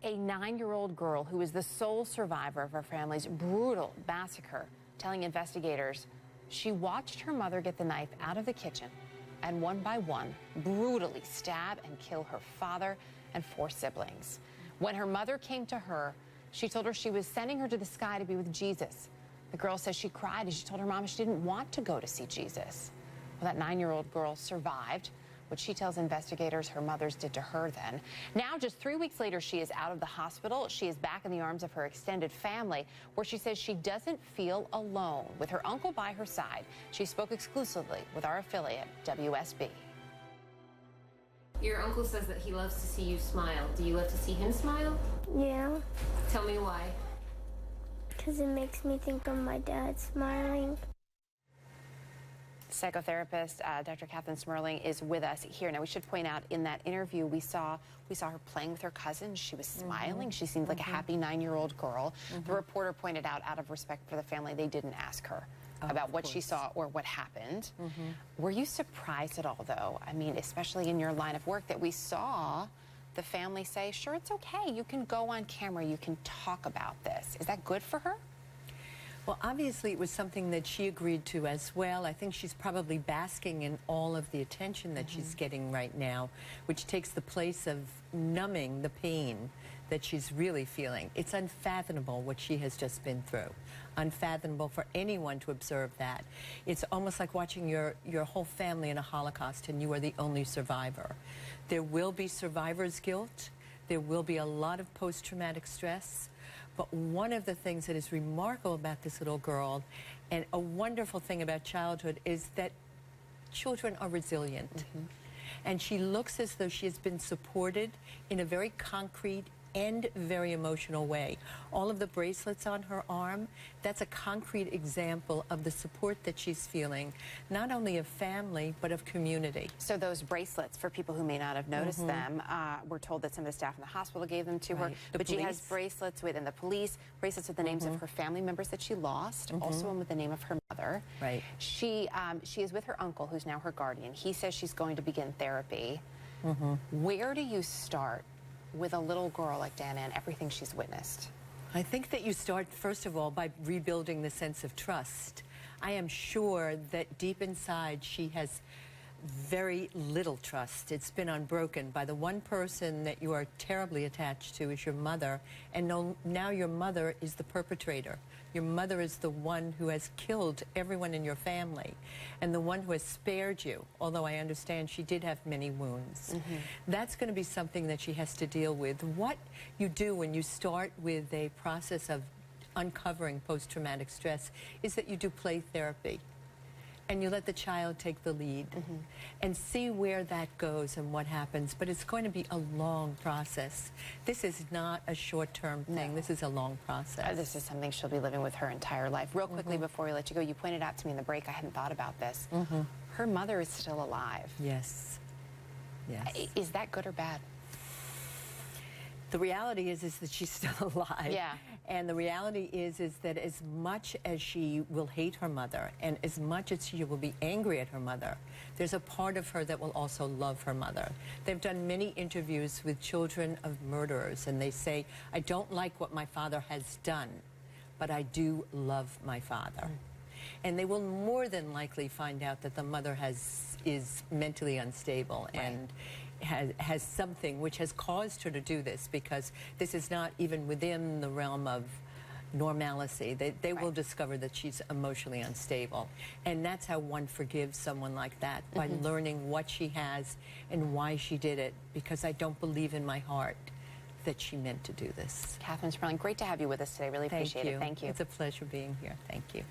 A 9-year-old girl who is the sole survivor of her family's brutal massacre, telling investigators she watched her mother get the knife out of the kitchen and one by one brutally stab and kill her father and 4 siblings. When her mother came to her, she told her she was sending her to the sky to be with Jesus. The girl says she cried as she told her mom she didn't want to go to see Jesus. Well, that 9-year-old girl survived what she tells investigators her mothers did to her then. Now, just 3 weeks later, she is out of the hospital. She is back in the arms of her extended family, where she says she doesn't feel alone. With her uncle by her side, she spoke exclusively with our affiliate, WSB. Your uncle says that he loves to see you smile. Do you love to see him smile? Yeah, Tell me why. because it makes me think of my dad smiling. Psychotherapist Dr. Kathryn Smerling is with us here. Now, we should point out in that interview we saw her playing with her cousin. She was smiling. She seemed like a happy 9-year-old girl. The reporter pointed out of respect for the family, they didn't ask her about what she saw or what happened. Were you surprised at all, though? I mean, especially in your line of work, that we saw the family say, sure, it's okay. You can go on camera. You can talk about this. Is that good for her? Well, obviously, it was something that she agreed to as well. I think she's probably basking in all of the attention that she's getting right now, which takes the place of numbing the pain that she's really feeling. It's unfathomable what she has just been through. Unfathomable for anyone to observe that. It's almost like watching your whole family in a Holocaust and you are the only survivor. There will be survivor's guilt. There will be a lot of post-traumatic stress. But one of the things that is remarkable about this little girl, and a wonderful thing about childhood, is that children are resilient. And she looks as though she has been supported in a very concrete and very emotional way. All of the bracelets on her arm, that's a concrete example of the support that she's feeling, not only of family, but of community. So those bracelets, for people who may not have noticed them, we're told that some of the staff in the hospital gave them to her. But she has bracelets with, and the police, bracelets with the names of her family members that she lost, also one with the name of her mother. Right. She is with her uncle, who's now her guardian. He says she's going to begin therapy. Where do you start with a little girl like Dana and everything she's witnessed? I think that you start, first of all, by rebuilding the sense of trust. I am sure that deep inside she has very little trust. It's been unbroken by the one person that you are terribly attached to is your mother, and now your mother is the perpetrator. Your mother is the one who has killed everyone in your family and the one who has spared you, although I understand she did have many wounds. That's going to be something that she has to deal with. What you do when you start with a process of uncovering post-traumatic stress is that you do play therapy. And you let the child take the lead and see where that goes and what happens. But it's going to be a long process. This is not a short-term thing. No. This is a long process. This is something she'll be living with her entire life. Real quickly before we let you go, you pointed out to me in the break, I hadn't thought about this. Her mother is still alive. Yes. Yes. Is that good or bad? The reality is that she's still alive. Yeah. And the reality is that as much as she will hate her mother and as much as she will be angry at her mother, there's a part of her that will also love her mother. They've done many interviews with children of murderers, and they say, I don't like what my father has done, but I do love my father. And they will more than likely find out that the mother is mentally unstable and has something which has caused her to do this, because this is not even within the realm of normalcy. They will discover that she's emotionally unstable. And that's how one forgives someone like that, by learning what she has and why she did it, because I don't believe in my heart that she meant to do this. Kathryn Smerling, great to have you with us today. Really appreciate it. Thank you. It's a pleasure being here. Thank you.